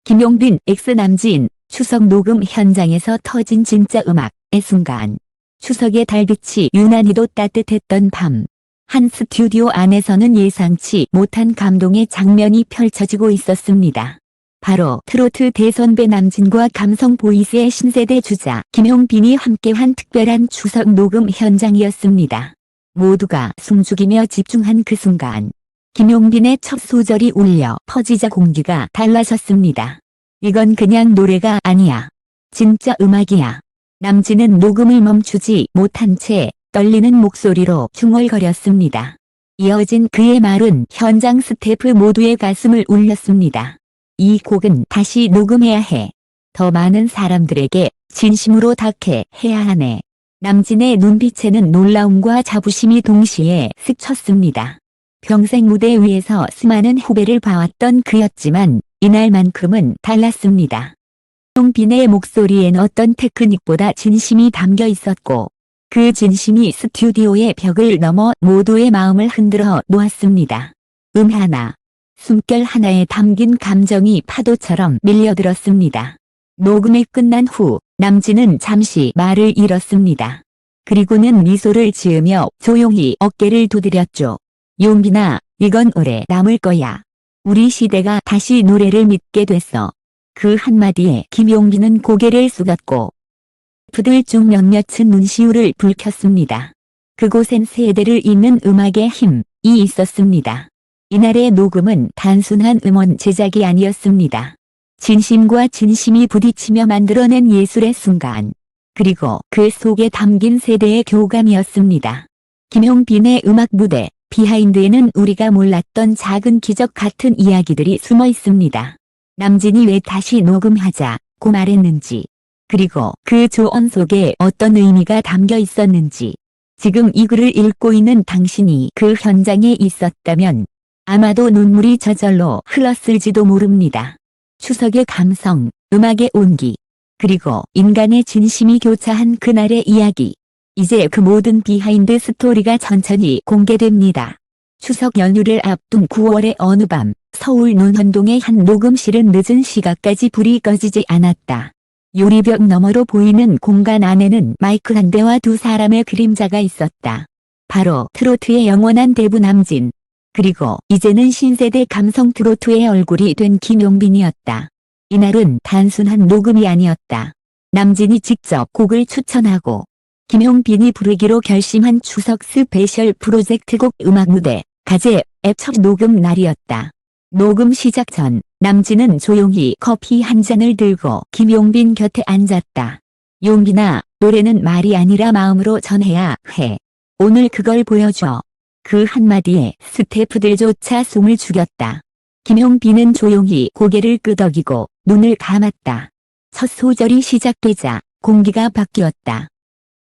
김용빈 X 남진 추석 녹음 현장에서 터진 진짜 음악의 순간. 추석의 달빛이 유난히도 따뜻했던 밤. 한 스튜디오 안에서는 예상치 못한 감동의 장면이 펼쳐지고 있었습니다. 바로 트로트 대선배 남진과 감성 보이스의 신세대 주자 김용빈이 함께한 특별한 추석 녹음 현장이었습니다. 모두가 숨죽이며 집중한 그 순간. 김용빈의 첫 소절이 울려 퍼지자 공기가 달라졌습니다. 이건 그냥 노래가 아니야. 진짜 음악이야. 남진은 녹음을 멈추지 못한 채 떨리는 목소리로 중얼거렸습니다. 이어진 그의 말은 현장 스태프 모두의 가슴을 울렸습니다. 이 곡은 다시 녹음해야 해. 더 많은 사람들에게 진심으로 닿게 해야 하네. 남진의 눈빛에는 놀라움과 자부심이 동시에 스쳤습니다. 평생 무대 위에서 수많은 후배를 봐왔던 그였지만 이날만큼은 달랐습니다. 김용빈의 목소리엔 어떤 테크닉보다 진심이 담겨 있었고 그 진심이 스튜디오의 벽을 넘어 모두의 마음을 흔들어 놓았습니다. 하나, 숨결 하나에 담긴 감정이 파도처럼 밀려들었습니다. 녹음이 끝난 후 남진은 잠시 말을 잃었습니다. 그리고는 미소를 지으며 조용히 어깨를 두드렸죠. 용빈아, 이건 오래 남을 거야. 우리 시대가 다시 노래를 믿게 됐어. 그 한마디에 김용빈은 고개를 숙였고 부들 중 몇몇은 눈시울을 붉혔습니다. 그곳엔 세대를 잇는 음악의 힘이 있었습니다. 이날의 녹음은 단순한 음원 제작이 아니었습니다. 진심과 진심이 부딪히며 만들어낸 예술의 순간. 그리고 그 속에 담긴 세대의 교감이었습니다. 김용빈의 음악 무대 비하인드에는 우리가 몰랐던 작은 기적 같은 이야기들이 숨어 있습니다. 남진이 왜 다시 녹음하자고 말했는지, 그리고 그 조언 속에 어떤 의미가 담겨 있었는지, 지금 이 글을 읽고 있는 당신이 그 현장에 있었다면 아마도 눈물이 저절로 흘렀을지도 모릅니다. 추석의 감성, 음악의 온기, 그리고 인간의 진심이 교차한 그날의 이야기. 이제 그 모든 비하인드 스토리가 천천히 공개됩니다. 추석 연휴를 앞둔 9월의 어느 밤, 서울 논현동의 한 녹음실은 늦은 시각까지 불이 꺼지지 않았다. 유리벽 너머로 보이는 공간 안에는 마이크 한 대와 두 사람의 그림자가 있었다. 바로 트로트의 영원한 대부 남진, 그리고 이제는 신세대 감성 트로트의 얼굴이 된 김용빈이었다. 이날은 단순한 녹음이 아니었다. 남진이 직접 곡을 추천하고 김용빈이 부르기로 결심한 추석 스페셜 프로젝트곡 음악 무대 가제의 첫 녹음 날이었다. 녹음 시작 전 남진은 조용히 커피 한 잔을 들고 김용빈 곁에 앉았다. 용빈아, 노래는 말이 아니라 마음으로 전해야 해. 오늘 그걸 보여줘. 그 한마디에 스태프들조차 숨을 죽였다. 김용빈은 조용히 고개를 끄덕이고 눈을 감았다. 첫 소절이 시작되자 공기가 바뀌었다.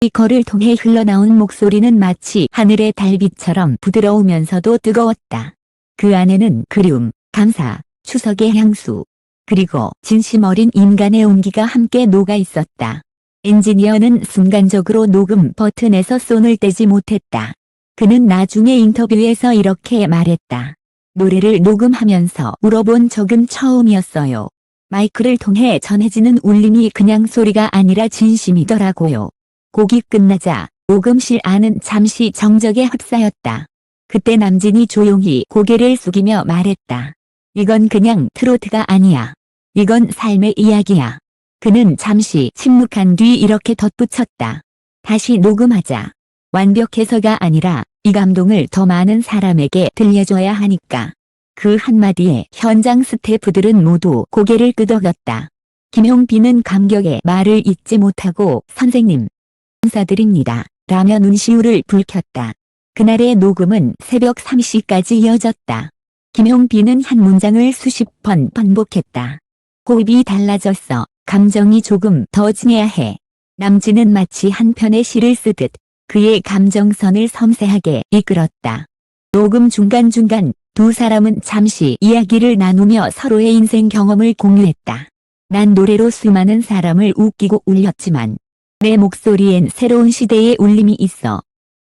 스피커를 통해 흘러나온 목소리는 마치 하늘의 달빛처럼 부드러우면서도 뜨거웠다. 그 안에는 그리움, 감사, 추석의 향수, 그리고 진심 어린 인간의 온기가 함께 녹아 있었다. 엔지니어는 순간적으로 녹음 버튼에서 손을 떼지 못했다. 그는 나중에 인터뷰에서 이렇게 말했다. 노래를 녹음하면서 울어본 적은 처음이었어요. 마이크를 통해 전해지는 울림이 그냥 소리가 아니라 진심이더라고요. 곡이 끝나자 녹음실 안은 잠시 정적에 휩싸였다. 그때 남진이 조용히 고개를 숙이며 말했다. 이건 그냥 트로트가 아니야. 이건 삶의 이야기야. 그는 잠시 침묵한 뒤 이렇게 덧붙였다. 다시 녹음하자. 완벽해서가 아니라 이 감동을 더 많은 사람에게 들려줘야 하니까. 그 한마디에 현장 스태프들은 모두 고개를 끄덕였다. 김용빈은 감격에 말을 잇지 못하고 선생님, 감사드립니다. 라며 눈시울을 붉혔다. 그날의 녹음은 새벽 3시까지 이어졌다. 김용빈은 한 문장을 수십 번 반복했다. 호흡이 달라졌어. 감정이 조금 더 진해야 해. 남진은 마치 한 편의 시를 쓰듯 그의 감정선을 섬세하게 이끌었다. 녹음 중간중간 두 사람은 잠시 이야기를 나누며 서로의 인생 경험을 공유했다. 난 노래로 수많은 사람을 웃기고 울렸지만 내 목소리엔 새로운 시대의 울림이 있어.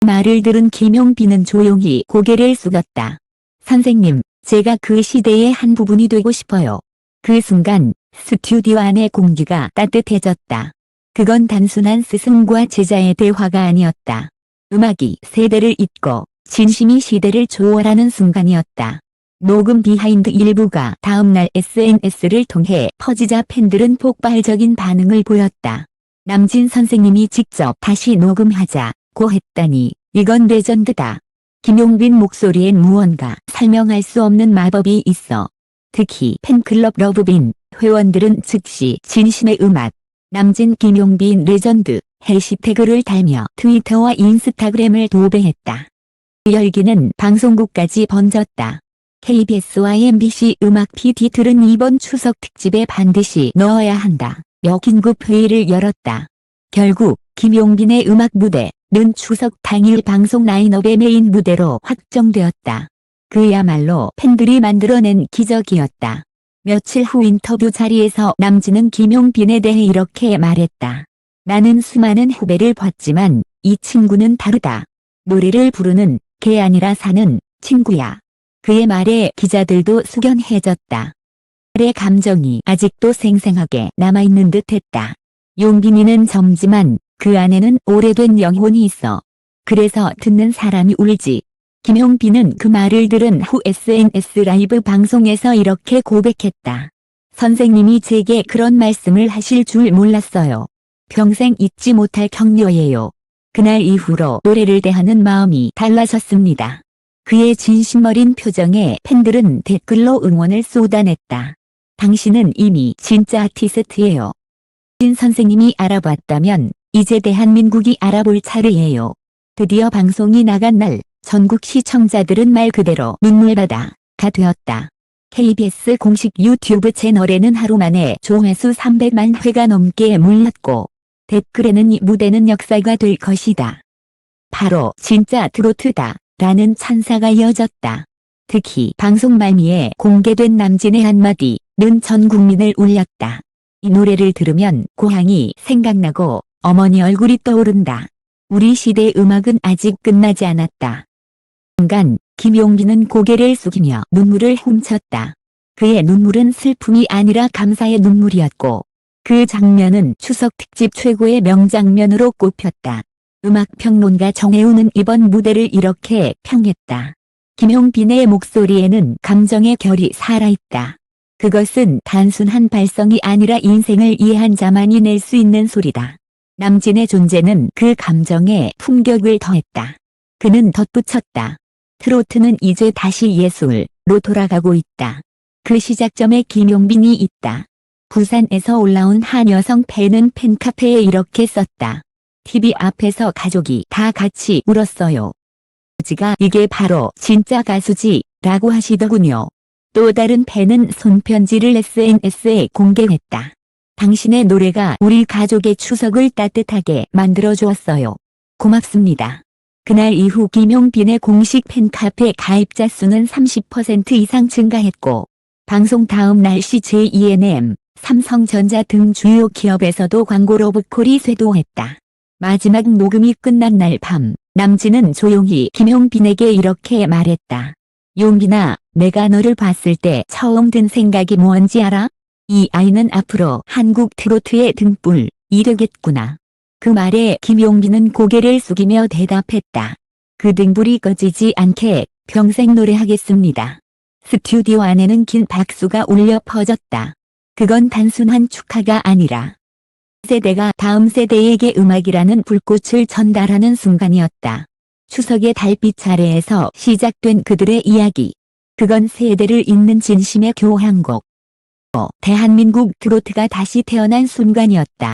말을 들은 김용빈은 조용히 고개를 숙였다. 선생님, 제가 그 시대의 한 부분이 되고 싶어요. 그 순간 스튜디오 안의 공기가 따뜻해졌다. 그건 단순한 스승과 제자의 대화가 아니었다. 음악이 세대를 잇고 진심이 시대를 초월하는 순간이었다. 녹음 비하인드 일부가 다음날 SNS를 통해 퍼지자 팬들은 폭발적인 반응을 보였다. 남진 선생님이 직접 다시 녹음하자고 했다니 이건 레전드다. 김용빈 목소리엔 무언가 설명할 수 없는 마법이 있어. 특히 팬클럽 러브빈 회원들은 즉시 진심의 음악, 남진 김용빈 레전드 해시태그를 달며 트위터와 인스타그램을 도배했다. 열기는 방송국까지 번졌다. KBS와 MBC 음악 PD들은 이번 추석 특집에 반드시 넣어야 한다. 긴급 회의를 열었다. 결국 김용빈의 음악 무대는 추석 당일 방송 라인업의 메인 무대로 확정되었다. 그야말로 팬들이 만들어낸 기적이었다. 며칠 후 인터뷰 자리에서 남진은 김용빈에 대해 이렇게 말했다. 나는 수많은 후배를 봤지만 이 친구는 다르다. 노래를 부르는 게 아니라 사는 친구야. 그의 말에 기자들도 숙연해졌다. 그의 감정이 아직도 생생하게 남아있는 듯했다. 용빈이는 젊지만 그 안에는 오래된 영혼이 있어. 그래서 듣는 사람이 울지. 김용빈은 그 말을 들은 후 SNS 라이브 방송에서 이렇게 고백했다. 선생님이 제게 그런 말씀을 하실 줄 몰랐어요. 평생 잊지 못할 격려예요. 그날 이후로 노래를 대하는 마음이 달라졌습니다. 그의 진심 어린 표정에 팬들은 댓글로 응원을 쏟아냈다. 당신은 이미 진짜 아티스트예요. 진 선생님이 알아봤다면 이제 대한민국이 알아볼 차례예요. 드디어 방송이 나간 날 전국 시청자들은 말 그대로 눈물바다가 되었다. KBS 공식 유튜브 채널에는 하루 만에 조회수 300만 회가 넘게 몰렸고 댓글에는 이 무대는 역사가 될 것이다. 바로 진짜 트로트다 라는 찬사가 이어졌다. 특히 방송 말미에 공개된 남진의 한마디는 전 국민을 울렸다. 이 노래를 들으면 고향이 생각나고 어머니 얼굴이 떠오른다. 우리 시대의 음악은 아직 끝나지 않았다. 순간 김용빈은 고개를 숙이며 눈물을 훔쳤다. 그의 눈물은 슬픔이 아니라 감사의 눈물이었고 그 장면은 추석 특집 최고의 명장면으로 꼽혔다. 음악평론가 정혜우는 이번 무대를 이렇게 평했다. 김용빈의 목소리에는 감정의 결이 살아있다. 그것은 단순한 발성이 아니라 인생을 이해한 자만이 낼 수 있는 소리다. 남진의 존재는 그 감정에 품격을 더했다. 그는 덧붙였다. 트로트는 이제 다시 예술로 돌아가고 있다. 그 시작점에 김용빈이 있다. 부산에서 올라온 한 여성 팬은 팬카페에 이렇게 썼다. TV 앞에서 가족이 다 같이 울었어요. 아버지가 이게 바로 진짜 가수지 라고 하시더군요. 또 다른 팬은 손편지를 SNS에 공개했다. 당신의 노래가 우리 가족의 추석을 따뜻하게 만들어주었어요. 고맙습니다. 그날 이후 김용빈의 공식 팬카페 가입자 수는 30% 이상 증가했고 방송 다음 날 CJENM, 삼성전자 등 주요 기업에서도 광고 로브콜이 쇄도했다. 마지막 녹음이 끝난 날 밤, 남진은 조용히 김용빈에게 이렇게 말했다. 용빈아, 내가 너를 봤을 때 처음 든 생각이 뭔지 알아? 이 아이는 앞으로 한국 트로트의 등불이 되겠구나. 그 말에 김용빈은 고개를 숙이며 대답했다. 그 등불이 꺼지지 않게 평생 노래하겠습니다. 스튜디오 안에는 긴 박수가 울려 퍼졌다. 그건 단순한 축하가 아니라 세대가 다음 세대에게 음악이라는 불꽃을 전달하는 순간이었다. 추석의 달빛 아래에서 시작된 그들의 이야기. 그건 세대를 잇는 진심의 교향곡. 대한민국 트로트가 다시 태어난 순간이었다.